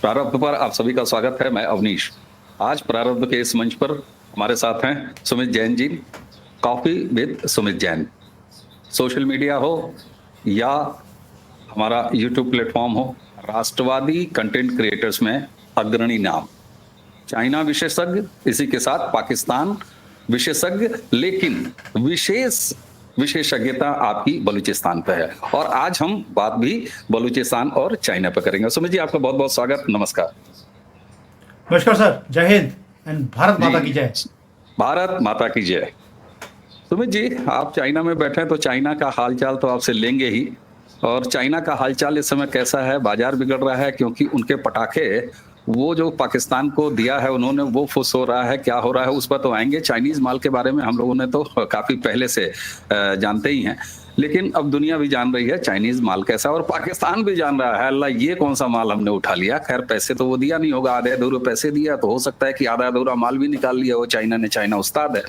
प्रारब्ध पर आप सभी का स्वागत है। मैं अवनीश। आज प्रारब्ध के इस मंच पर हमारे साथ हैं Sumit Jain ji. Coffee with Sumit Jain. Social media हो या हमारा यूट्यूब प्लेटफॉर्म हो, राष्ट्रवादी कंटेंट क्रिएटर्स में अग्रणी नाम। चाइना विशेषज्ञ, इसी के साथ पाकिस्तान विशेषज्ञ, लेकिन विशेषज्ञता आपकी बलूचिस्तान पे है। और आज हम बात भी बलूचिस्तान और चाइना पे करेंगे। सुमित जी, आपका बहुत बहुत स्वागत। नमस्कार। नमस्कार सर, जय हिंद एंड भारत माता की जय। भारत माता की जय। सुमित जी, आप चाइना में बैठे हैं तो चाइना का हालचाल तो आपसे लेंगे ही। और चाइना का हालचाल इस समय कैसा है? बाजार बिगड़ रहा है क्योंकि उनके पटाखे वो जो पाकिस्तान को दिया है उन्होंने, वो फुस हो रहा है। क्या हो रहा है उस पर तो आएंगे। चाइनीज माल के बारे में हम लोगों ने तो काफी पहले से जानते ही हैं, लेकिन अब दुनिया भी जान रही है चाइनीज माल कैसा है और पाकिस्तान भी जान रहा है अल्लाह ये कौन सा माल हमने उठा लिया। खैर, पैसे तो वो दिया नहीं होगा, आधे अधूरे पैसे दिया तो हो सकता है कि आधा अधूरा माल भी निकाल लिया हो चाइना ने। चाइना उस्ताद है।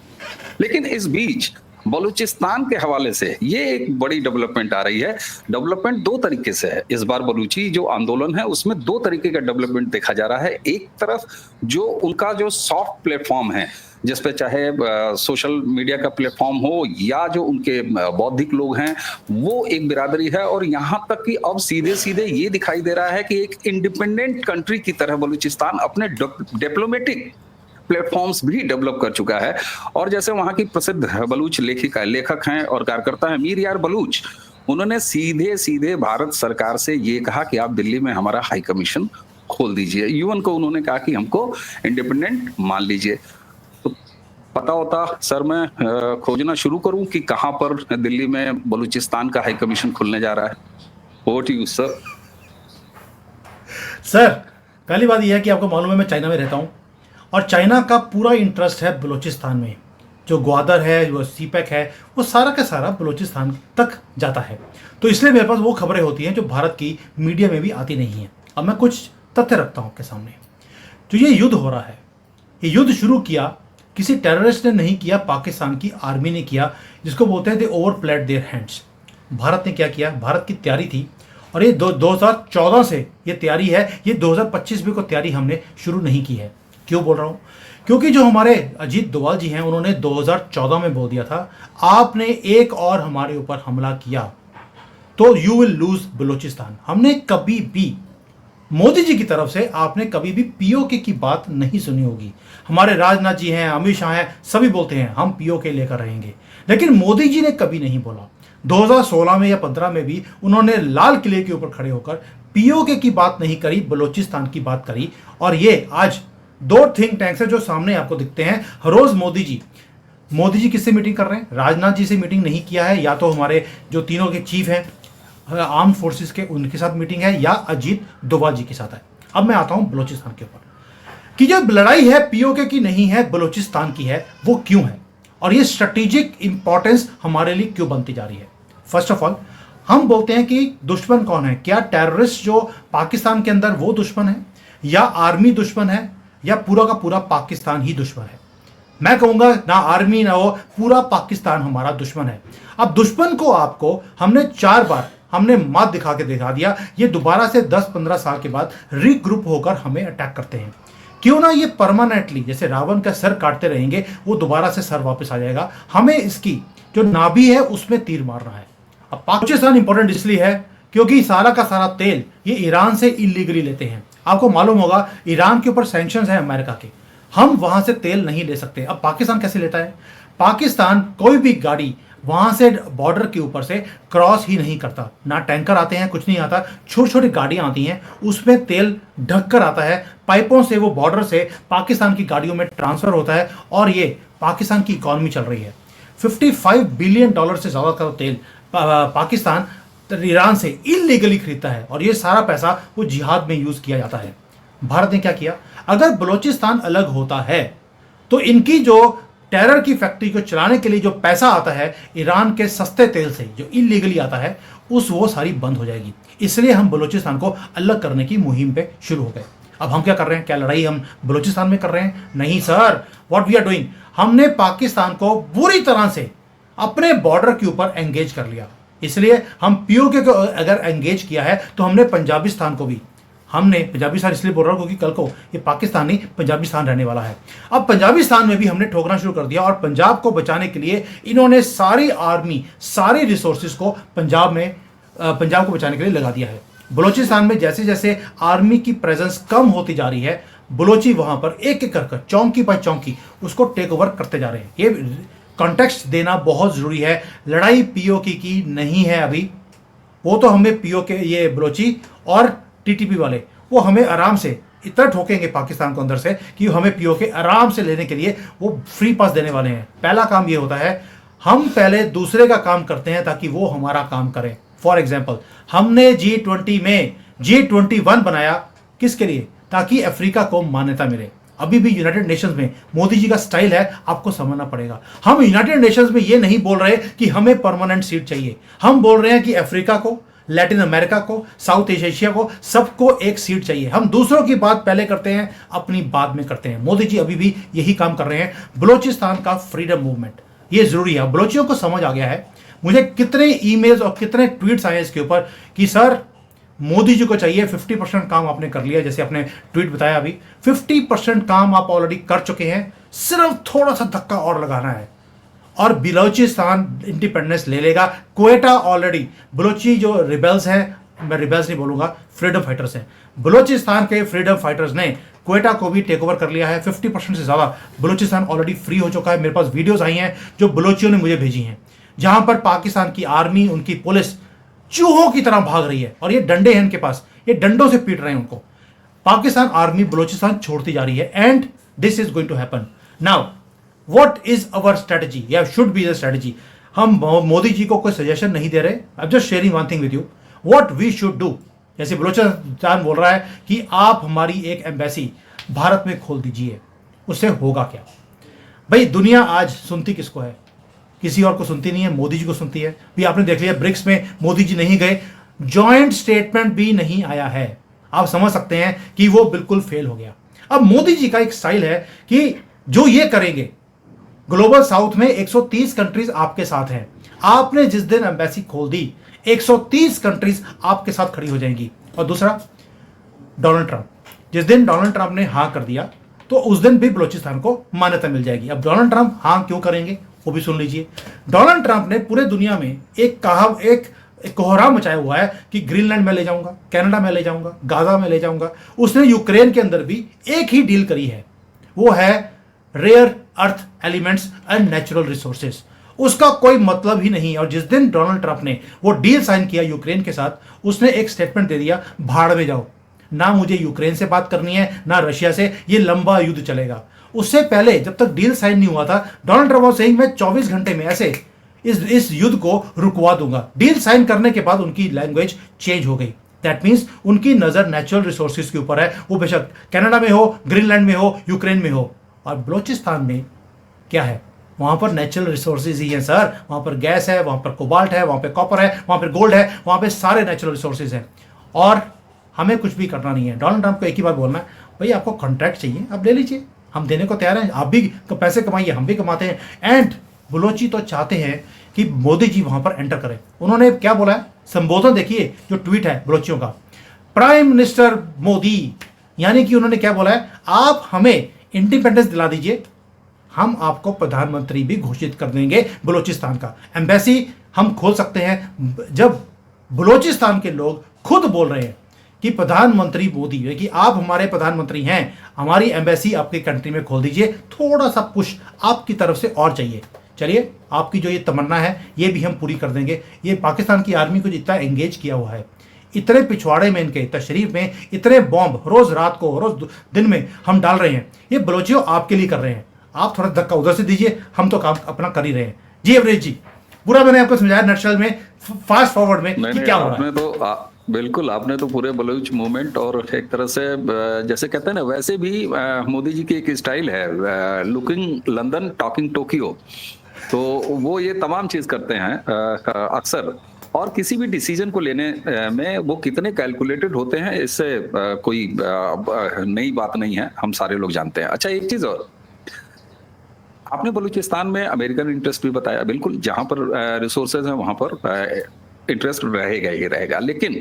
लेकिन इस बीच बलूचिस्तान के हवाले से ये एक बड़ी डेवलपमेंट आ रही है। डेवलपमेंट दो तरीके से है। इस बार बलूची जो आंदोलन है उसमें दो तरीके का डेवलपमेंट देखा जा रहा है। एक तरफ जो उनका जो सॉफ्ट प्लेटफॉर्म है, जिसपे चाहे सोशल मीडिया का प्लेटफॉर्म हो या जो उनके बौद्धिक लोग हैं, वो एक बिरादरी है। और यहां तक कि अब सीधे सीधे ये दिखाई दे रहा है कि एक इंडिपेंडेंट कंट्री की तरह बलूचिस्तान अपने डिप्लोमेटिक प्लेटफॉर्म्स भी डेवलप कर चुका है। और जैसे वहां की प्रसिद्ध बलूच लेखक हैं और कार्यकर्ता हैं मीर यार बलूच, उन्होंने सीधे सीधे भारत सरकार से ये कहा कि आप दिल्ली में हमारा हाई कमीशन खोल दीजिए। यूएन को उन्होंने कहा कि हमको इंडिपेंडेंट मान लीजिए। तो पता होता सर, मैं खोजना शुरू करूं कि कहां पर दिल्ली में बलूचिस्तान का हाई कमीशन खुलने जा रहा है। Over to you sir. Sir, पहली बात यह है कि आपको मालूम है मैं चाइना में रहता हूं और चाइना का पूरा इंटरेस्ट है बलूचिस्तान में। जो ग्वादर है, जो सीपैक है, वो सारा का सारा बलूचिस्तान तक जाता है। तो इसलिए मेरे पास वो खबरें होती हैं जो भारत की मीडिया में भी आती नहीं हैं। अब मैं कुछ तथ्य रखता हूं आपके सामने। जो ये युद्ध हो रहा है, ये युद्ध शुरू किया किसी टेररिस्ट ने नहीं किया, पाकिस्तान की आर्मी ने किया, जिसको बोलते हैं they overplayed their hands. Bharat ने क्या किया? भारत की तैयारी थी और ये 2014 से ये तैयारी है। ये 2025 में को तैयारी हमने शुरू नहीं की है। क्यों बोल रहा हूं? क्योंकि जो हमारे अजीत डोभाल जी हैं, उन्होंने 2014 में बोल दिया था, आपने एक और हमारे ऊपर हमला किया तो यू विल लूज बलूचिस्तान। हमने कभी भी मोदी जी की तरफ से आपने कभी भी पीओके की बात नहीं सुनी होगी। हमारे राजनाथ जी हैं, अमित शाह हैं, सभी बोलते हैं हम पीओके लेकर रहेंगे, लेकिन मोदी जी ने कभी नहीं बोला। 2016 में या 15 में भी उन्होंने लाल किले के ऊपर खड़े होकर पीओके की बात नहीं करी, बलूचिस्तान की बात करी। और ये आज दो थिंक टैंक्स है जो सामने आपको दिखते हैं। हर रोज मोदी जी किससे मीटिंग कर रहे हैं? राजनाथ जी से मीटिंग नहीं किया है, या तो हमारे जो तीनों के चीफ हैं आर्म फोर्सेस के, उनके साथ मीटिंग है, या अजीत डोभाल जी के साथ है। अब मैं आता हूं बलूचिस्तान के ऊपर कि जो लड़ाई है पीओके की नहीं है, बलूचिस्तान की है। वो क्यों है और ये स्ट्रेटेजिक इंपॉर्टेंस हमारे लिए क्यों बनती जा रही है? फर्स्ट ऑफ ऑल, हम बोलते हैं कि दुश्मन कौन है? क्या टेररिस्ट जो पाकिस्तान के अंदर वो दुश्मन है, या आर्मी दुश्मन है, या पूरा का पूरा पाकिस्तान ही दुश्मन है? मैं कहूंगा ना आर्मी ना वो, पूरा पाकिस्तान हमारा दुश्मन है। अब दुश्मन को आपको हमने 4 बार हमने मात दिखा के दिखा दिया। ये दोबारा से 10-15 साल के बाद रीग्रुप होकर हमें अटैक करते हैं। क्यों ना ये परमानेंटली, जैसे रावण का सर काटते रहेंगे, वो दोबारा से सर वापस आ जाएगा। हमें इसकी जो नाभि है उसमें तीर मारना है। अब पाकिस्तान इंपॉर्टेंट इसलिए है क्योंकि सारा का सारा तेल ये ईरान से इलीगली लेते हैं। आपको मालूम होगा ईरान के ऊपर सैंक्शंस हैं अमेरिका के, हम वहां से तेल नहीं ले सकते। अब पाकिस्तान कैसे लेता है? पाकिस्तान कोई भी गाड़ी वहां से बॉर्डर के ऊपर से क्रॉस ही नहीं करता। ना टैंकर आते हैं, कुछ नहीं आता। छोटी छोटी गाड़ियां आती हैं, उसमें तेल ढक कर आता है, पाइपों से वो बॉर्डर से पाकिस्तान की गाड़ियों में ट्रांसफर होता है और ये पाकिस्तान की इकॉनमी चल रही है। $55 बिलियन से ज्यादा का तेल पाकिस्तान ईरान से इलीगली खरीदता है और ये सारा पैसा वो जिहाद में यूज किया जाता है। भारत ने क्या किया? अगर बलूचिस्तान अलग होता है तो इनकी जो टेरर की फैक्ट्री को चलाने के लिए जो पैसा आता है ईरान के सस्ते तेल से, जो इलीगली आता है, वो सारी बंद हो जाएगी। इसलिए हम बलूचिस्तान को अलग करने की मुहिम पे शुरू हो गए। अब हम क्या कर रहे हैं? क्या लड़ाई हम बलूचिस्तान में कर रहे हैं? नहीं sir, what we are doing, हमने पाकिस्तान को बुरी तरह से अपने बॉर्डर के ऊपर एंगेज कर लिया। इसलिए हम पीओके को अगर एंगेज किया है तो हमने पंजाबिस्तान को भी हमने पंजाबिस्तान इसलिए बोल रहा हूँ क्योंकि कल को ये पाकिस्तान नहीं पंजाबिस्तान रहने वाला है। अब पंजाबिस्तान में भी हमने ठोकना शुरू कर दिया और पंजाब को बचाने के लिए इन्होंने सारी आर्मी, सारी रिसोर्सेज को पंजाब को बचाने के लिए लगा दिया है। बलूचिस्तान में जैसे जैसे आर्मी की प्रेजेंस कम होती जा रही है, बलोची वहां पर एक एक कर चौंकी पर चौंकी उसको टेक ओवर करते जा रहे हैं। ये कॉन्टेक्स्ट देना बहुत जरूरी है। लड़ाई पीओके की नहीं है अभी, वो तो हमें पीओके, ये बलोची और टीटीपी वाले वो हमें आराम से इतना ठोकेंगे पाकिस्तान को अंदर से कि हमें पीओके आराम से लेने के लिए वो फ्री पास देने वाले हैं। पहला काम ये होता है, हम पहले दूसरे का काम करते हैं ताकि वो हमारा काम करें। फॉर एग्जाम्पल, हमने G20 में G21 बनाया किसके लिए? ताकि अफ्रीका को मान्यता मिले। अभी भी यूनाइटेड नेशंस में मोदी जी का स्टाइल है, आपको समझना पड़ेगा। हम यूनाइटेड नेशंस में ये नहीं बोल रहे कि हमें परमानेंट सीट चाहिए, हम बोल रहे हैं कि अफ्रीका को, लैटिन अमेरिका को, साउथ एशिया को, सबको एक सीट चाहिए। हम दूसरों की बात पहले करते हैं, अपनी बाद में करते हैं। मोदी जी अभी भी यही काम कर रहे हैं। बलूचिस्तान का फ्रीडम मूवमेंट ये जरूरी है। बलोचियों को समझ आ गया है। मुझे कितने ईमेल्स और कितने ट्वीट्स आए इसके ऊपर कि सर मोदी जी को चाहिए 50% काम आपने कर लिया, जैसे आपने ट्वीट बताया अभी 50% काम आप ऑलरेडी कर चुके हैं, सिर्फ थोड़ा सा धक्का और लगाना है और बलूचिस्तान इंडिपेंडेंस ले लेगा। क्वेटा ऑलरेडी, बलोची जो रिबेल्स हैं, मैं रिबेल्स नहीं बोलूंगा, फ्रीडम फाइटर्स हैं, बलूचिस्तान के फ्रीडम फाइटर्स ने क्वेटा को भी टेक ओवर कर लिया है। 50% से ज्यादा बलूचिस्तान ऑलरेडी फ्री हो चुका है। मेरे पास वीडियोस आई हैं जो बलोचियों ने मुझे भेजी हैं, जहां पर पाकिस्तान की आर्मी, उनकी पुलिस चूहों की तरह भाग रही है और ये डंडे हैं इनके पास, ये डंडों से पीट रहे हैं उनको। पाकिस्तान आर्मी बलूचिस्तान छोड़ती जा रही है and this is going to happen. Now what is our strategy या शुड बी द स्ट्रेटजी? हम मोदी जी को कोई सजेशन नहीं दे रहे, I am just sharing one thing with you what we should do. जैसे बलूचिस्तान बोल रहा है कि आप हमारी एक एम्बेसी भारत में खोल दीजिए, उससे होगा क्या? भाई दुनिया आज सुनती किसको है? किसी और को सुनती नहीं है, मोदी जी को सुनती है। भी आपने देख लिया ब्रिक्स में मोदी जी नहीं गए, जॉइंट स्टेटमेंट भी नहीं आया है। आप समझ सकते हैं कि वो बिल्कुल फेल हो गया। अब मोदी जी का एक स्टाइल है कि जो ये करेंगे, ग्लोबल साउथ में 130 कंट्रीज आपके साथ हैं। आपने जिस दिन एम्बेसी खोल दी 130 कंट्रीज आपके साथ खड़ी हो जाएंगी। और दूसरा, डोनाल्ड ट्रंप, जिस दिन डोनाल्ड ट्रंप ने हां कर दिया तो उस दिन भी बलूचिस्तान को मान्यता मिल जाएगी। अब डोनाल्ड ट्रंप हां क्यों करेंगे वो भी सुन लीजिए। डोनाल्ड ट्रंप ने पूरे दुनिया में एक कोहराम मचाया हुआ है कि ग्रीनलैंड में ले जाऊंगा, कनाडा में ले जाऊंगा, गाजा में ले जाऊंगा। उसने यूक्रेन के अंदर भी एक ही डील करी है, वो है rare earth elements and natural resources. उसका कोई मतलब ही नहीं। और जिस दिन डोनाल्ड ट्रंप ने वो डील साइन किया यूक्रेन के साथ, उसने एक स्टेटमेंट दे दिया, भाड़ में जाओ, ना मुझे यूक्रेन से बात करनी है ना रशिया से, ये लंबा युद्ध चलेगा। उससे पहले जब तक डील साइन नहीं हुआ था, डोनाल्ड ट्रंप वाज सेइंग मैं 24 घंटे में ऐसे इस युद्ध को रुकवा दूंगा। डील साइन करने के बाद उनकी लैंग्वेज चेंज हो गई। दैट मीन्स उनकी नजर नेचुरल रिसोर्सेज के ऊपर है, वो बेशक कनाडा में हो, ग्रीनलैंड में हो, यूक्रेन में हो। और बलूचिस्तान में क्या है? वहां पर नेचुरल रिसोर्सेज ही हैं सर। वहां पर गैस है, वहां पर कोबाल्ट है, वहां पर कॉपर है, वहां पर गोल्ड है, वहां पर सारे नेचुरल रिसोर्सेज हैं। और हमें कुछ भी करना नहीं है। डोनाल्ड ट्रंप को एक ही बात बोलना है, भाई आपको कॉन्ट्रैक्ट चाहिए आप ले लीजिए, हम देने को तैयार हैं, आप भी पैसे कमाइए, हम भी कमाते हैं। एंड बलोची तो चाहते हैं कि मोदी जी वहां पर एंटर करें। उन्होंने क्या बोला है, संबोधन देखिए जो ट्वीट है बलोचियों का, प्राइम मिनिस्टर मोदी, यानी कि उन्होंने क्या बोला है, आप हमें इंडिपेंडेंस दिला दीजिए, हम आपको प्रधानमंत्री भी घोषित कर देंगे बलूचिस्तान का। एम्बेसी हम खोल सकते हैं। जब बलूचिस्तान के लोग खुद बोल रहे हैं कि प्रधानमंत्री मोदी है कि आप हमारे प्रधानमंत्री हैं, हमारी एम्बेसी आपकी कंट्री में खोल दीजिए, थोड़ा सा पुश आपकी तरफ से और चाहिए। चलिए, आपकी जो ये तमन्ना है ये भी हम पूरी कर देंगे। ये पाकिस्तान की आर्मी को जितना एंगेज किया हुआ है, इतने पिछवाड़े में, इनके तशरीफ में इतने बॉम्ब रोज रात को, रोज दिन में हम डाल रहे हैं, ये बलोचियों आपके लिए कर रहे हैं। आप थोड़ा धक्का उधर से दीजिए, हम तो काम अपना कर ही रहे हैं। जी अवरेज जी, पूरा मैंने आपको समझाया नटशेल में, फास्ट फॉरवर्ड में कि क्या हो रहा है। बिल्कुल, आपने तो पूरे बलूच मूवमेंट और एक तरह से जैसे कहते हैं ना, वैसे भी मोदी जी की एक स्टाइल है, लुकिंग लंदन टॉकिंग टोक्यो, तो वो ये तमाम चीज करते हैं अक्सर। और किसी भी डिसीजन को लेने में वो कितने कैलकुलेटेड होते हैं, इससे कोई नई बात नहीं है, हम सारे लोग जानते हैं। अच्छा, एक चीज और, आपने बलूचिस्तान में अमेरिकन इंटरेस्ट भी बताया। बिल्कुल, जहां पर रिसोर्सेज हैं वहां पर इंटरेस्ट रहेगा ही रहेगा, लेकिन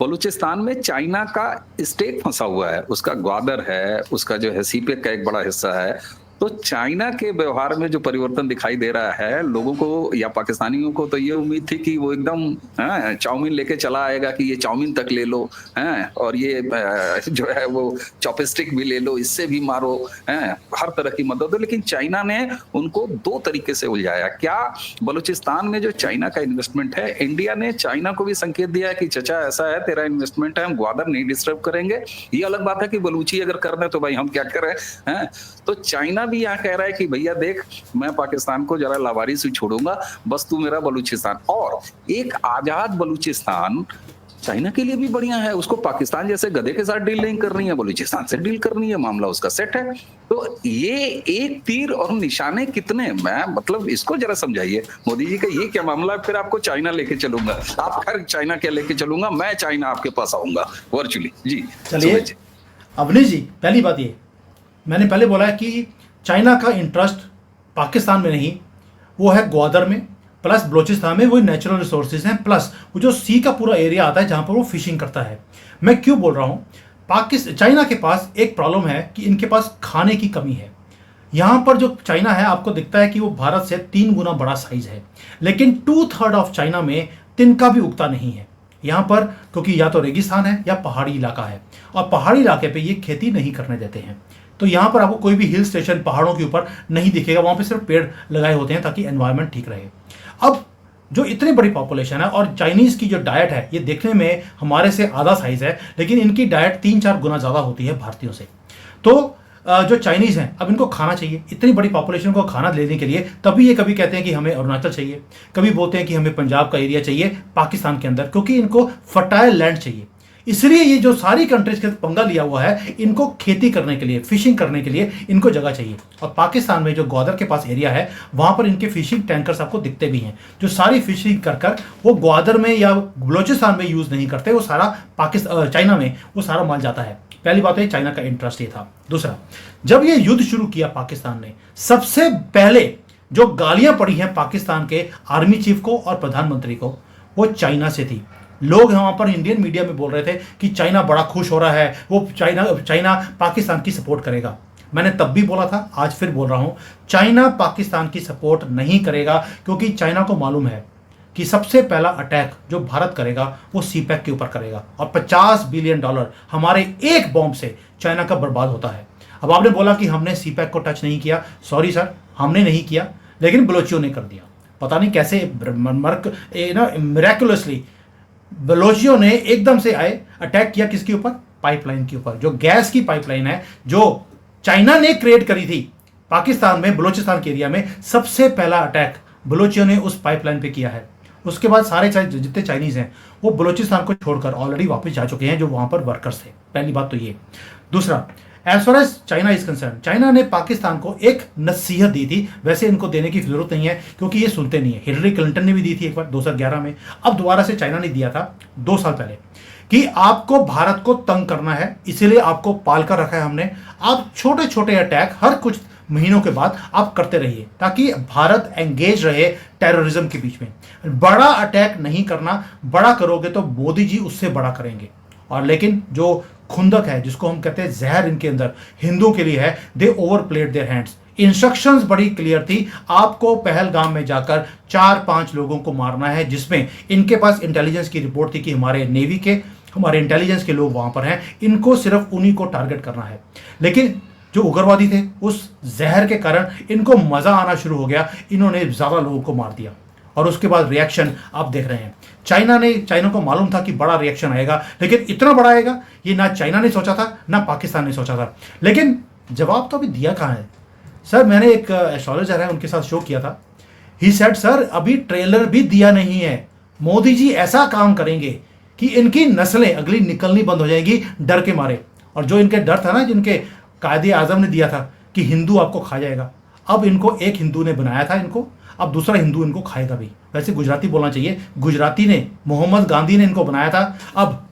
बलूचिस्तान में चाइना का स्टेट फंसा हुआ है, उसका ग्वादर है, उसका जो है सीपेक का एक बड़ा हिस्सा है। तो चाइना के व्यवहार में जो परिवर्तन दिखाई दे रहा है, लोगों को या पाकिस्तानियों को तो ये उम्मीद थी कि वो एकदम चाउमीन लेके चला आएगा कि ये चाउमीन तक ले लो, और ये जो है वो चॉपस्टिक भी ले लो, इससे भी मारो, हर तरह की मदद हो। लेकिन चाइना ने उनको दो तरीके से उलझाया। क्या बलूचिस्तान में जो चाइना का इन्वेस्टमेंट है, इंडिया ने चाइना को भी संकेत दिया है कि चचा ऐसा है, तेरा इन्वेस्टमेंट है, हम ग्वादर नहीं डिस्टर्ब करेंगे। ये अलग बात है कि बलूची अगर कर दें तो भाई हम क्या करें, तो चाइना भी यहाँ कह रहा है कि भैया देख, मैं पाकिस्तान को जरा लावारिस ही छोड़ूंगा, बस तू मेरा बलूचिस्तान। और एक आजाद बलूचिस्तान चाइना के लिए भी बढ़िया है, उसको पाकिस्तान जैसे गधे के साथ डील नहीं करनी है, बलूचिस्तान से डील करनी है, मामला उसका सेट है। तो ये एक तीर और निशाने कितने, मैं मतलब इसको जरा समझाइए मोदी जी का ये क्या मामला है। फिर आपको चाइना लेके चलूंगा, आप खैर चाइना क्या लेके चलूंगा, मैं चाइना आपके पास आऊंगा वर्चुअली। जी चलिए अवनीश जी, पहली बात ये मैंने पहले बोला है कि चाइना का इंटरेस्ट पाकिस्तान में नहीं, वो है ग्वादर में, प्लस बलूचिस्तान में वो नेचुरल रिसोर्सेज हैं, प्लस वो जो सी का पूरा एरिया आता है जहां पर वो फिशिंग करता है। मैं क्यों बोल रहा हूं, चाइना के पास एक प्रॉब्लम है कि इनके पास खाने की कमी है। यहां पर जो चाइना है आपको दिखता है कि वो भारत से 3 गुना बड़ा साइज है, लेकिन 2/3 ऑफ चाइना में तिनका भी उगता नहीं है यहाँ पर, क्योंकि या तो रेगिस्तान है या पहाड़ी इलाका है, और पहाड़ी इलाके पे ये खेती नहीं करने देते हैं। तो यहाँ पर आपको कोई भी हिल स्टेशन पहाड़ों के ऊपर नहीं दिखेगा, वहाँ पे सिर्फ पेड़ लगाए होते हैं ताकि एनवायरनमेंट ठीक रहे। अब जो इतनी बड़ी पॉपुलेशन है और चाइनीज़ की जो डाइट है, ये देखने में हमारे से आधा साइज है, लेकिन इनकी डाइट 3-4 गुना ज़्यादा होती है भारतीयों से। तो जो चाइनीज़ हैं, अब इनको खाना चाहिए, इतनी बड़ी पॉपुलेशन को खाना लेने के लिए। तभी ये कभी कहते हैं कि हमें अरुणाचल चाहिए, कभी बोलते हैं कि हमें पंजाब का एरिया चाहिए पाकिस्तान के अंदर, क्योंकि इनको फर्टाइल लैंड चाहिए। इसलिए ये जो सारी कंट्रीज के पंगा लिया हुआ है, इनको खेती करने के लिए, फिशिंग करने के लिए इनको जगह चाहिए। और पाकिस्तान में जो ग्वादर के पास एरिया है, वहां पर इनके फिशिंग टैंकर्स आपको दिखते भी हैं, जो सारी फिशिंग कर कर वो ग्वादर में या बलूचिस्तान में यूज नहीं करते, वो सारा पाकिस्तान चाइना में वो सारा माल जाता है। पहली बात है, चाइना का इंटरेस्ट ये था। दूसरा, जब ये युद्ध शुरू किया पाकिस्तान ने, सबसे पहले जो गालियां पड़ी हैं पाकिस्तान के आर्मी चीफ को और प्रधानमंत्री को, वो चाइना से थी। लोग वहां पर इंडियन मीडिया में बोल रहे थे कि चाइना बड़ा खुश हो रहा है, वो चाइना पाकिस्तान की सपोर्ट करेगा। मैंने तब भी बोला था, आज फिर बोल रहा हूं, चाइना पाकिस्तान की सपोर्ट नहीं करेगा, क्योंकि चाइना को मालूम है कि सबसे पहला अटैक जो भारत करेगा वो सीपैक के ऊपर करेगा, और $50 बिलियन हमारे एक बॉम्ब से चाइना का बर्बाद होता है। अब आपने बोला कि हमने सीपैक को टच नहीं किया, सॉरी सर, हमने नहीं किया, लेकिन बलोचियों ने कर दिया। पता नहीं कैसे मिरेकुलसली बलोचियों ने एकदम से आए, अटैक किया किसके ऊपर, पाइपलाइन के ऊपर, जो गैस की पाइपलाइन है जो चाइना ने क्रिएट करी थी पाकिस्तान में, बलूचिस्तान के एरिया में। सबसे पहला अटैक बलोचियों ने उस पाइपलाइन पे किया है। उसके बाद सारे जितने चाइनीज हैं वो बलूचिस्तान को छोड़कर ऑलरेडी वापस जा चुके हैं, जो वहां पर वर्कर्स थे। पहली बात तो ये। दूसरा, as far as China is concern, China ने पाकिस्तान को एक नसीहत दी थी, वैसे इनको देने की जरूरत नहीं है क्योंकि ये सुनते नहीं है। हिलरी क्लिंटन ने भी दी थी एक बार 2011 में, अब दोबारा से चाइना ने दिया था 2 साल पहले, कि आपको भारत को तंग करना है, इसीलिए आपको पाल कर रखा है हमने। आप छोटे छोटे अटैक हर कुछ महीनों के बाद आप करते रहिए, ताकि भारत एंगेज रहे टेररिज्म के बीच में। बड़ा अटैक नहीं करना, बड़ा करोगे तो मोदी जी उससे बड़ा करेंगे। और लेकिन जो खुंदक है, जिसको हम कहते हैं जहर इनके अंदर हिंदुओं के लिए है, दे ओवरप्लेड देयर हैंड्स। इंस्ट्रक्शंस बड़ी क्लियर थी, आपको पहलगाम में जाकर 4-5 लोगों को मारना है, जिसमें इनके पास इंटेलिजेंस की रिपोर्ट थी कि हमारे नेवी के, हमारे इंटेलिजेंस के लोग वहां पर हैं, इनको सिर्फ उन्हीं को टारगेट करना है। लेकिन जो उग्रवादी थे, उस जहर के कारण इनको मजा आना शुरू हो गया, इन्होंने ज्यादा लोगों को मार दिया। और उसके बाद रिएक्शन आप देख रहे हैं। चाइना को मालूम था कि बड़ा रिएक्शन आएगा, लेकिन इतना बड़ा आएगा ये ना चाइना ने सोचा था, ना पाकिस्तान ने सोचा था। लेकिन जवाब तो अभी दिया कहाँ है सर? मैंने एक एस्ट्रोलॉजर है, उनके साथ शो किया था। ही सेड सर, अभी ट्रेलर भी दिया नहीं है, मोदी जी ऐसा काम करेंगे कि इनकी नस्लें अगली निकलनी बंद हो जाएगी डर के मारे। और जो इनके डर था ना, जिनके कायदे आजम ने दिया था कि हिंदू आपको खा जाएगा, अब इनको एक हिंदू ने बनाया था इनको, अब दूसरा हिंदू इनको खाएगा भी। वैसे गुजराती बोलना चाहिए, गुजराती ने, मोहम्मद गांधी ने इनको बनाया था। अब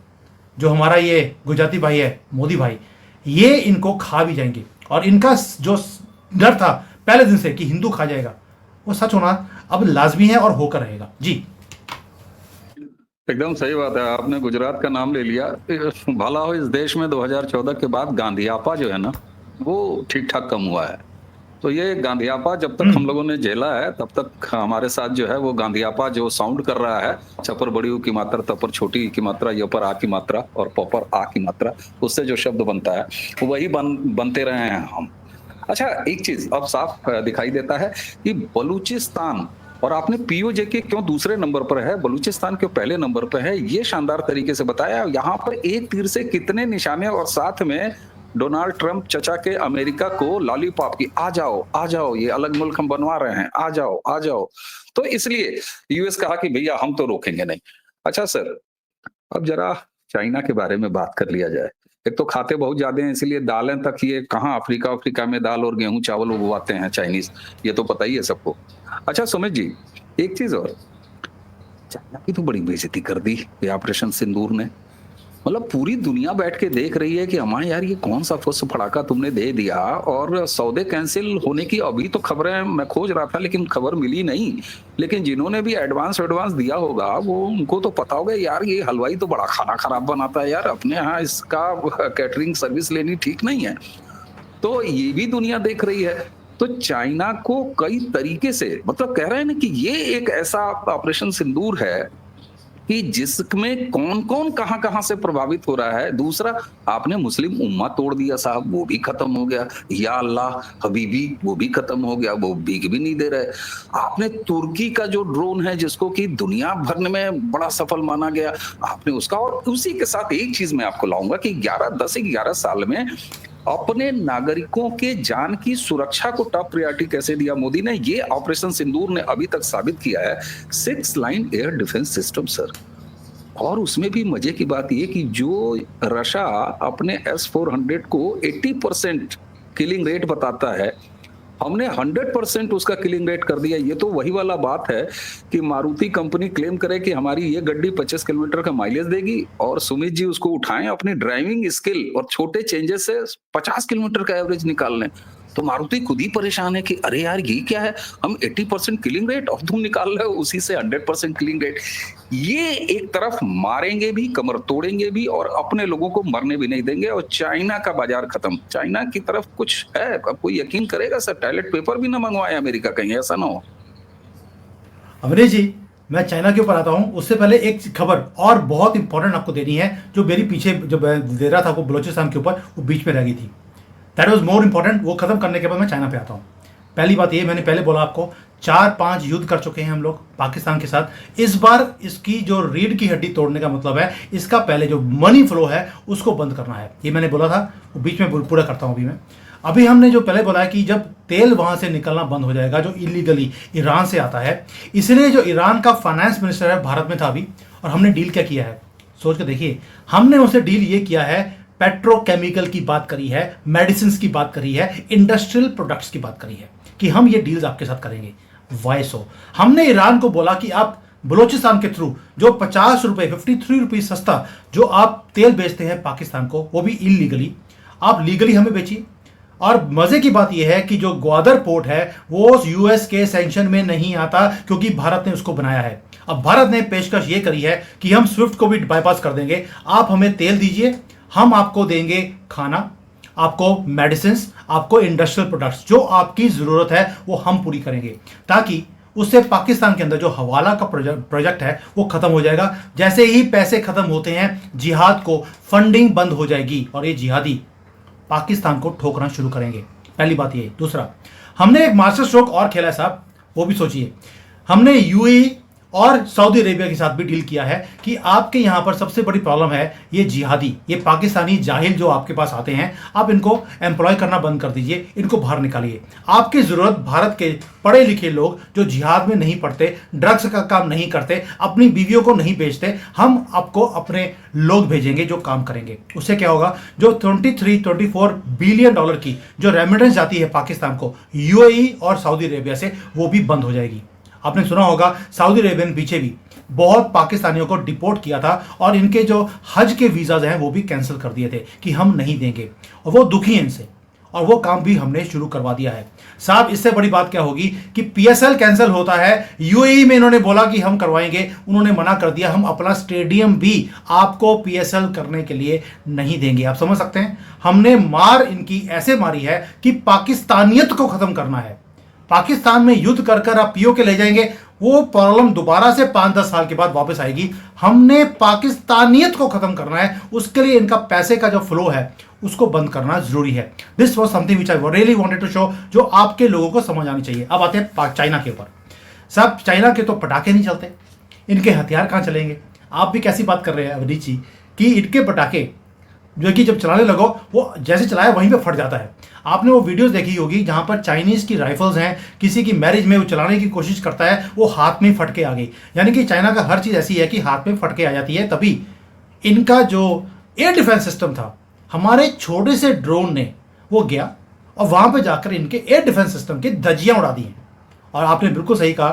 जो हमारा ये गुजराती भाई है, मोदी भाई, ये इनको खा भी जाएंगे। और इनका जो डर था पहले दिन से कि हिंदू खा जाएगा, वो सच होना अब लाजमी है और होकर रहेगा। जी। एकदम सही बात है। आपने गुजरात का नाम ले लिया। भला हो इस देश में 2014 के बाद गांधीयापा जो है ना, वो ठीक ठाक कम हुआ है। तो ये गांधीयापा जब तक हम लोगों ने झेला है, तब तक हमारे साथ जो है वो गांधीयापा जो साउंड कर रहा है, छपर बड़ी ऊ की मात्रा, तपर छोटी की मात्रा, य पर आ की मात्रा और प पर आ की मात्रा, उससे जो शब्द बनता है वही बनते रहे हैं हम। अच्छा, एक चीज अब साफ दिखाई देता है कि बलूचिस्तान, और आपने पीओजे के क्यों दूसरे नंबर पर है, बलूचिस्तान क्यों पहले नंबर पर है, ये शानदार तरीके से बताया। यहाँ पर एक तीर से कितने निशाने, और साथ में डोनाल्ड ट्रंप चचा के अमेरिका को लॉलीपॉप की, आ जाओ, ये अलग मुल्क हम बनवा रहे हैं, आ जाओ। तो इसलिए यूएस कहा कि भैया हम तो रोकेंगे नहीं। अच्छा सर, अब जरा चाइना के बारे में बात कर लिया जाए। एक तो खाते बहुत ज्यादा हैं, इसलिए दालें तक, ये कहाँ अफ्रीका में दाल और गेहूं चावल उगवाते हैं चाइनीज, ये तो पता ही है सबको। अच्छा सुमित जी, एक चीज और, चाइना की तो बड़ी बेइज्जती कर दी ये ऑपरेशन सिंदूर ने। मतलब पूरी दुनिया बैठ के देख रही है कि हमारे यार ये कौन सा फुस फड़ाका तुमने दे दिया, और सौदे कैंसिल होने की अभी तो खबरें मैं खोज रहा था लेकिन खबर मिली नहीं। लेकिन जिन्होंने भी एडवांस दिया होगा वो, उनको तो पता होगा यार ये हलवाई तो बड़ा खाना खराब बनाता है यार, अपने यहाँ इसका कैटरिंग सर्विस लेनी ठीक नहीं है। तो ये भी दुनिया देख रही है। तो चाइना को कई तरीके से, मतलब कह रहे हैं ना कि ये एक ऐसा ऑपरेशन सिंदूर है कि जिसमें कौन कौन कहां कहां से प्रभावित हो रहा है। दूसरा, आपने मुस्लिम उम्मा तोड़ दिया साहब, वो भी खत्म हो गया। या अल्लाह हबीबी, वो भी खत्म हो गया, वो भीख भी नहीं दे रहे। आपने तुर्की का जो ड्रोन है, जिसको कि दुनिया भर में बड़ा सफल माना गया, आपने उसका, और उसी के साथ एक चीज मैं आपको लाऊंगा कि 11 साल में अपने नागरिकों के जान की सुरक्षा को टॉप प्रायोरिटी कैसे दिया मोदी ने, ये ऑपरेशन सिंदूर ने अभी तक साबित किया है। 6 line air defence system sir. और उसमें भी मजे की बात ये कि जो रशिया अपने S-400 को 80% किलिंग रेट बताता है, हमने 100% उसका किलिंग रेट कर दिया। ये तो वही वाला बात है कि मारुति कंपनी क्लेम करे कि हमारी ये गड्डी 25 किलोमीटर का माइलेज देगी, और सुमित जी उसको उठाएं अपनी ड्राइविंग स्किल और छोटे चेंजेस से 50 किलोमीटर का एवरेज निकाल लें। तो मारुति खुद ही परेशान है कि अरे यार ये क्या है, हम 80% किलिंग रेट और तुम निकाल रहे हो उसी से 100% किलिंग रेट। ये एक तरफ मारेंगे भी, कमर तोड़ेंगे भी, और अपने लोगों को मरने भी नहीं देंगे। और चाइना का बाजार खत्म। चाइना की तरफ कुछ है, अब कोई यकीन करेगा सर, टॉयलेट पेपर भी ना मंगवाए अमेरिका, कहीं ऐसा ना हो। अवनीश जी, मैं चाइना के ऊपर आता हूं, उससे पहले एक खबर और बहुत इंपॉर्टेंट आपको देनी है, जो मेरी पीछे जो मैं दे रहा था वो बलोचिस्तान के ऊपर, वो बीच में रह गई थी। That was more important. वो खत्म करने के बाद मैं चाइना पे आता हूँ। पहली बात ये, मैंने पहले बोला आपको, 4-5 युद्ध कर चुके हैं हम लोग पाकिस्तान के साथ। इस बार इसकी जो रीढ़ की हड्डी तोड़ने का मतलब है, इसका पहले जो मनी फ्लो है उसको बंद करना है। ये मैंने बोला था, वो बीच में पूरा करता हूँ अभी मैं। अभी हमने जो पहले बोला है कि जब तेल वहां से निकलना बंद हो जाएगा जो इलीगली ईरान से आता है, इसलिए जो ईरान का फाइनेंस मिनिस्टर है भारत में था अभी, और हमने डील क्या किया है सोच के देखिए। हमने उनसे डील ये किया है, पेट्रोकेमिकल की बात करी है, मेडिसिन की बात करी है, इंडस्ट्रियल प्रोडक्ट्स की बात करी है कि हम ये डील्स आपके साथ करेंगे। वायसो हमने ईरान को बोला कि आप बलोचिस्तान के थ्रू जो 50 रुपए 53 रुपीज सस्ता जो आप तेल बेचते हैं पाकिस्तान को, वो भी इलीगली, आप लीगली हमें बेचिए। और मजे की बात यह है कि जो ग्वादर पोर्ट है वो यूएस के सैंक्शन में नहीं आता, क्योंकि भारत ने उसको बनाया है। अब भारत ने पेशकश ये करी है कि हम स्विफ्ट को भी बाईपास कर देंगे, आप हमें तेल दीजिए, हम आपको देंगे खाना, आपको मेडिसिन, आपको इंडस्ट्रियल प्रोडक्ट्स, जो आपकी जरूरत है वो हम पूरी करेंगे, ताकि उससे पाकिस्तान के अंदर जो हवाला का प्रोजेक्ट है वो खत्म हो जाएगा। जैसे ही पैसे खत्म होते हैं, जिहाद को फंडिंग बंद हो जाएगी और ये जिहादी पाकिस्तान को ठोकना शुरू करेंगे। पहली बात ये। दूसरा, हमने एक मास्टर स्ट्रोक और खेला है साहब, वो भी सोचिए। हमने यूएई और सऊदी अरेबिया के साथ भी डील किया है कि आपके यहां पर सबसे बड़ी प्रॉब्लम है ये जिहादी, ये पाकिस्तानी जाहिल जो आपके पास आते हैं, आप इनको एम्प्लॉय करना बंद कर दीजिए, इनको बाहर निकालिए। आपकी जरूरत भारत के पढ़े लिखे लोग जो जिहाद में नहीं पढ़ते, ड्रग्स का काम नहीं करते, अपनी बीवियों को नहीं बेचते, हम आपको अपने लोग भेजेंगे जो काम करेंगे। उससे क्या होगा, जो 23-24 बिलियन डॉलर की जो रेमिटेंस जाती है पाकिस्तान को यूएई और सऊदी अरेबिया से, वो भी बंद हो जाएगी। आपने सुना होगा सऊदी अरेबिया ने पीछे भी बहुत पाकिस्तानियों को डिपोर्ट किया था, और इनके जो हज के वीज़ाज हैं वो भी कैंसिल कर दिए थे कि हम नहीं देंगे, और वो दुखी हैं इनसे। और वो काम भी हमने शुरू करवा दिया है साहब। इससे बड़ी बात क्या होगी कि पीएसएल कैंसिल होता है, यूएई में इन्होंने बोला कि हम करवाएंगे, उन्होंने मना कर दिया, हम अपना स्टेडियम भी आपको पीएसएल करने के लिए नहीं देंगे। आप समझ सकते हैं, हमने मार इनकी ऐसे मारी है कि पाकिस्तानियत को खत्म करना है। पाकिस्तान में युद्ध कर कर आप पीओ के ले जाएंगे, वो प्रॉब्लम दोबारा से 5-10 साल के बाद वापस आएगी। हमने पाकिस्तानियत को खत्म करना है, उसके लिए इनका पैसे का जो फ्लो है उसको बंद करना जरूरी है। This was something which I really wanted to show, जो आपके लोगों को समझ आनी चाहिए। अब आते हैं चाइना के ऊपर। साहब चाइना के तो पटाखे नहीं चलते, इनके हथियार कहाँ चलेंगे? आप भी कैसी बात कर रहे हैं अवनीश जी कि इनके पटाखे जो कि जब चलाने लगो वो जैसे चलाया वहीं पे फट जाता है। आपने वो वीडियोस देखी होगी जहां पर चाइनीज की राइफल्स हैं, किसी की मैरिज में वो चलाने की कोशिश करता है, वो हाथ में फट के आ गई। यानी कि चाइना का हर चीज़ ऐसी है कि हाथ में फट के आ जाती है। तभी इनका जो एयर डिफेंस सिस्टम था, हमारे छोटे से ड्रोन ने वो गया और वहां पर जाकर इनके एयर डिफेंस सिस्टम की धज्जियां उड़ा दी हैं। और आपने बिल्कुल सही कहा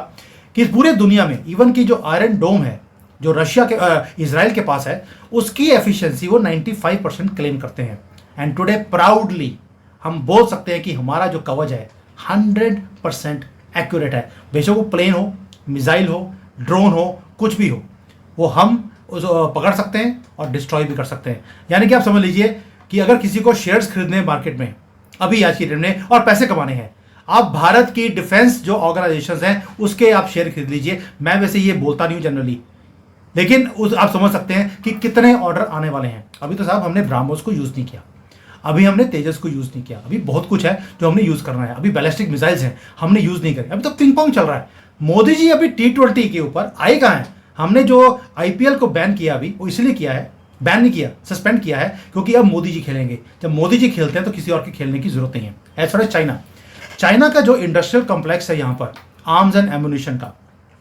कि पूरे दुनिया में इवन की जो आयरन डोम है जो रशिया के इजराइल के पास है, उसकी एफिशिएंसी वो 95% क्लेम करते हैं। एंड टुडे प्राउडली हम बोल सकते हैं कि हमारा जो कवच है 100% एक्यूरेट है। बेशक वो प्लेन हो, मिसाइल हो, ड्रोन हो, कुछ भी हो, वो हम उसको पकड़ सकते हैं और डिस्ट्रॉय भी कर सकते हैं। यानी कि आप समझ लीजिए कि अगर किसी को शेयर्स खरीदने हैं मार्केट में अभी आज की डेट में और पैसे कमाने हैं, आप भारत की डिफेंस जो ऑर्गेनाइजेशंस हैं उसके आप शेयर खरीद लीजिए। मैं वैसे ये बोलता नहीं हूँ जनरली, लेकिन आप समझ सकते हैं कि कितने ऑर्डर आने वाले हैं। अभी तो साहब हमने ब्राह्मोस को यूज़ नहीं किया, अभी हमने तेजस को यूज़ नहीं किया, अभी बहुत कुछ है जो हमने यूज़ करना है। अभी बैलिस्टिक मिसाइल्स हैं हमने यूज़ नहीं करी, अभी तो पिंग पोंग चल रहा है। मोदी जी अभी T20 के ऊपर आए कहाँ हैं? हमने जो आईपीएल को बैन किया अभी वो इसलिए किया है, बैन नहीं किया, सस्पेंड किया है, क्योंकि अब मोदी जी खेलेंगे। जब मोदी जी खेलते हैं तो किसी और के खेलने की जरूरत नहीं है। एज फार एज चाइना का जो इंडस्ट्रियल कॉम्प्लेक्स है यहाँ पर आर्म्स एंड एम्यूनिशन का,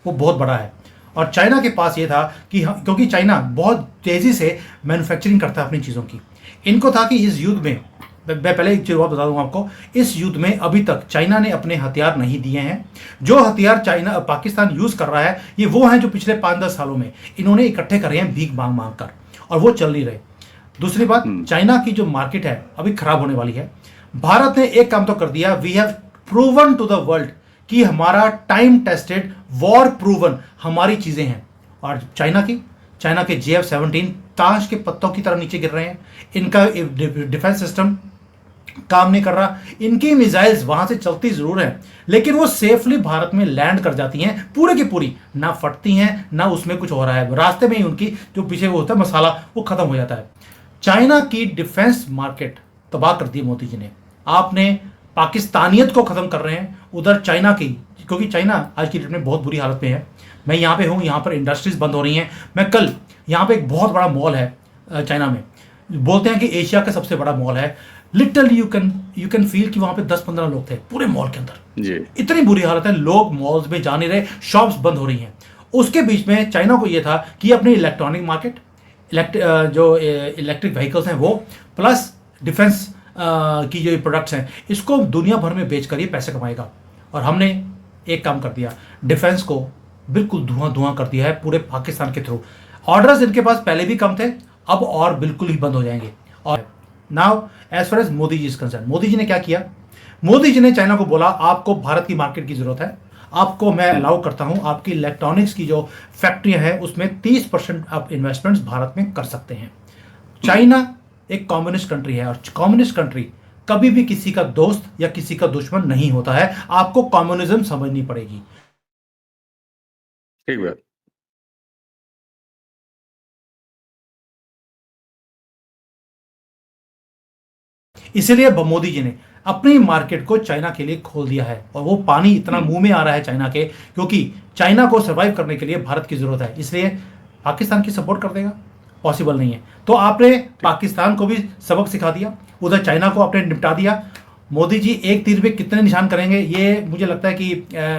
वो बहुत बड़ा है। और चाइना के पास ये था कि क्योंकि चाइना बहुत तेज़ी से मैन्युफैक्चरिंग करता है अपनी चीज़ों की, इनको था कि इस युद्ध में, मैं पहले एक चीज़ और बता दूंगा आपको, इस युद्ध में अभी तक चाइना ने अपने हथियार नहीं दिए हैं। जो हथियार चाइना पाकिस्तान यूज़ कर रहा है ये वो हैं जो पिछले 5-10 सालों में इन्होंने इकट्ठे करे हैं भीख मांग मांग कर, और वो चल नहीं रहे। दूसरी बात, चाइना की जो मार्केट है अभी खराब होने वाली है। भारत ने एक काम तो कर दिया, we have proven to the world कि हमारा टाइम टेस्टेड वॉर प्रूवन हमारी चीजें हैं। और चाइना के JF-17 ताश के पत्तों की तरह नीचे गिर रहे हैं। इनका डिफेंस सिस्टम काम नहीं कर रहा। इनकी मिसाइल्स वहां से चलती जरूर हैं, लेकिन वो सेफली भारत में लैंड कर जाती हैं, पूरे की पूरी ना फटती हैं ना उसमें कुछ हो रहा है। रास्ते में ही उनकी जो पीछे वो होता है मसाला वो खत्म हो जाता है। चाइना की डिफेंस मार्केट तबाह कर दी मोदी जी ने। आपने पाकिस्तानियत को खत्म कर रहे हैं, उधर चाइना की, क्योंकि चाइना आज की डेट में बहुत बुरी हालत में है। मैं यहाँ पे हूँ, यहाँ पर इंडस्ट्रीज बंद हो रही हैं। मैं कल यहाँ पे एक बहुत बड़ा मॉल है चाइना में, बोलते हैं कि एशिया का सबसे बड़ा मॉल है। लिटरली यू कैन फील कि वहाँ पे 10-15 लोग थे पूरे मॉल के अंदर जी। इतनी बुरी हालत है, लोग मॉल्स में जा नहीं रहे, शॉप्स बंद हो रही हैं। उसके बीच में चाइना को ये था कि अपनी इलेक्ट्रॉनिक मार्केट, जो इलेक्ट्रिक व्हीकल्स हैं वो, प्लस डिफेंस की जो प्रोडक्ट्स हैं, इसको दुनिया भर में बेचकर ये पैसे कमाएगा। और हमने एक काम कर दिया, डिफेंस को बिल्कुल धुआं कर दिया है पूरे पाकिस्तान के थ्रू। ऑर्डर्स इनके पास पहले भी कम थे, अब और बिल्कुल ही बंद हो जाएंगे। और now as far as Modi ji is concerned, Modi ji ने क्या किया? मोदी जी ने चाइना को बोला आपको भारत की मार्केट की जरूरत है, आपको मैं अलाउ करता हूं, आपकी इलेक्ट्रॉनिक्स की जो फैक्ट्रियां हैं उसमें 30% आप इन्वेस्टमेंट्स भारत में कर सकते हैं। चाइना एक कम्युनिस्ट कंट्री है, और कम्युनिस्ट कंट्री कभी भी किसी का दोस्त या किसी का दुश्मन नहीं होता है। आपको कम्युनिज्म समझनी पड़ेगी। ठीक है। इसीलिए मोदी जी ने अपनी मार्केट को चाइना के लिए खोल दिया है, और वो पानी इतना मुंह में आ रहा है चाइना के, क्योंकि चाइना को सर्वाइव करने के लिए भारत की जरूरत है। इसलिए पाकिस्तान की सपोर्ट कर देगा, पॉसिबल नहीं है। तो आपने पाकिस्तान को भी सबक सिखा दिया, उधर चाइना को आपने निपटा दिया। मोदी जी एक तीर पे कितने निशान करेंगे, ये मुझे लगता है कि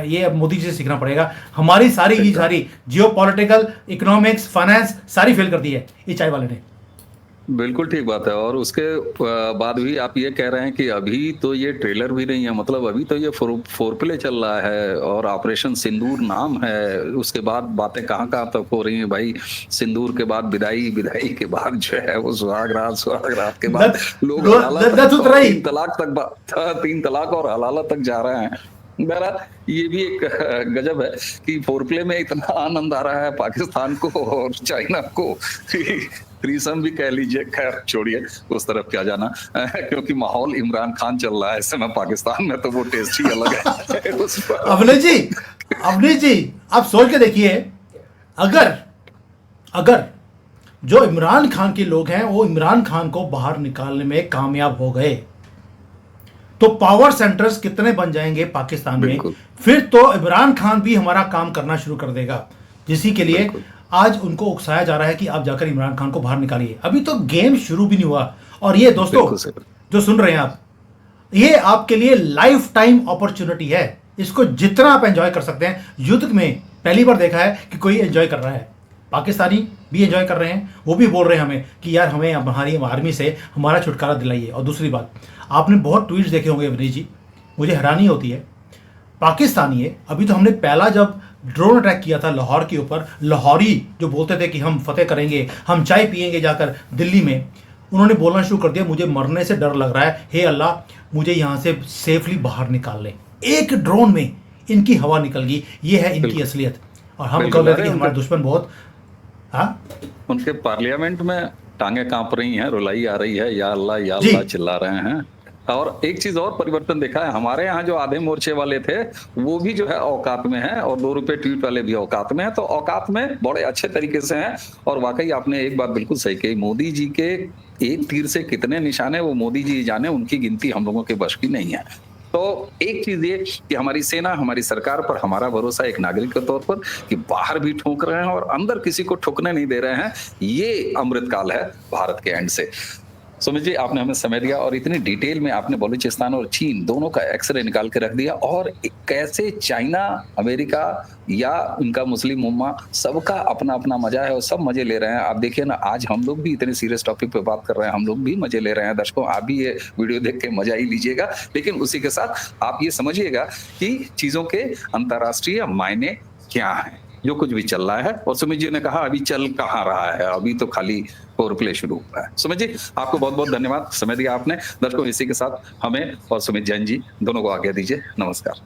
ये अब मोदी जी से सीखना पड़ेगा। हमारी सारी जियो पॉलिटिकल, इकोनॉमिक्स, फाइनेंस सारी फेल कर दी है ये चाय वाले ने। बिल्कुल ठीक बात है। और उसके बाद भी आप ये कह रहे हैं कि अभी तो ये ट्रेलर भी नहीं है, मतलब अभी तो ये फोर प्ले चल रहा है और ऑपरेशन सिंदूर नाम है। उसके बाद बातें कहाँ कहाँ तक हो रही हैं भाई। सिंदूर के बाद विदाई, विदाई के बाद जो है वो सुहागरात, सुहागरात के बाद लोग हलाला तक और तीन तलाक तक, तीन तलाक और हलाला तक जा रहे हैं। बहरहाल ये भी एक गजब है कि फोर प्ले में इतना आनंद आ रहा है पाकिस्तान को और चाइना को, थ्रीसम भी कह लीजिए। खैर छोड़िए, उस तरफ क्या जाना, क्योंकि माहौल इमरान खान चल रहा है इस समय पाकिस्तान में, तो वो टेस्ट ही अलग है। अवनीश जी आप सोच के देखिए, अगर अगर जो इमरान खान के लोग हैं वो इमरान खान को बाहर निकालने में कामयाब हो गए तो पावर सेंटर्स कितने बन जाएंगे पाकिस्तान में। फिर तो इमरान खान भी हमारा काम करना शुरू कर देगा, जिसी के लिए आज उनको उकसाया जा रहा है कि आप जाकर इमरान खान को बाहर निकालिए। अभी तो गेम शुरू भी नहीं हुआ। और ये दोस्तों जो सुन रहे हैं आप, ये आपके लिए लाइफ टाइम अपॉर्चुनिटी है। इसको जितना आप एंजॉय कर सकते हैं। युद्ध में पहली बार देखा है कि कोई एंजॉय कर रहा है, पाकिस्तानी भी एंजॉय कर रहे हैं, वो भी बोल रहे हैं हमें कि यार हमें हमारी आर्मी से हमारा छुटकारा दिलाइए। और दूसरी बात, आपने बहुत ट्वीट्स देखे होंगे अवनीश जी, मुझे हैरानी होती है। पाकिस्तानी है, अभी तो हमने पहला जब ड्रोन अटैक किया था लाहौर के ऊपर, लाहौरी जो बोलते थे कि हम फतेह करेंगे, हम चाय पियेंगे जाकर दिल्ली में, उन्होंने बोलना शुरू कर दिया मुझे मरने से डर लग रहा है, हे अल्लाह मुझे यहाँ से सेफली बाहर निकाल ले। एक ड्रोन में इनकी हवा निकल गई। ये है इनकी असलियत। और हम कह रहे थे कि हमारे दुश्मन बहुत, हाँ, उनके पार्लियामेंट में टांगे कांप रही हैं, रुलाई आ रही है, या अल्लाह चिल्ला रहे हैं। और एक चीज और परिवर्तन देखा है, हमारे यहाँ जो आधे मोर्चे वाले थे वो भी जो है औकात में है, और 2 रुपए ट्वीट वाले भी औकात में है। तो औकात में बड़े अच्छे तरीके से हैं। और वाकई आपने एक बात बिल्कुल सही कही, मोदी जी के एक तीर से कितने निशाने वो मोदी जी जाने, उनकी गिनती हम लोगों के बस की नहीं है। तो एक चीज ये कि हमारी सेना, हमारी सरकार पर हमारा भरोसा एक नागरिक के तौर पर कि बाहर भी ठोक रहे हैं और अंदर किसी को ठोकने नहीं दे रहे हैं। ये अमृतकाल है भारत के एंड से। सुमित जी, आपने हमें समय दिया और इतनी डिटेल में आपने बलूचिस्तान और चीन दोनों का एक्सरे निकाल के रख दिया, और कैसे चाइना, अमेरिका या उनका मुस्लिम उम्मा, सबका अपना अपना मजा है और सब मजे ले रहे हैं। आप देखिए ना, आज हम लोग भी इतने सीरियस टॉपिक पे बात कर रहे हैं, हम लोग भी मजे ले रहे हैं। दर्शकों, आप भी ये वीडियो देख के मजा ही लीजिएगा, लेकिन उसी के साथ आप ये समझिएगा कि चीजों के अंतर्राष्ट्रीय मायने क्या हैं, जो कुछ भी चल रहा है। और सुमित जी ने कहा अभी चल कहाँ रहा है, अभी तो खाली फोर प्ले शुरू हुआ है। सुमित जी, आपको बहुत बहुत धन्यवाद, समय दिया आपने। दर्शकों, इसी के साथ हमें और सुमित जैन जी दोनों को आज्ञा दीजिए। नमस्कार।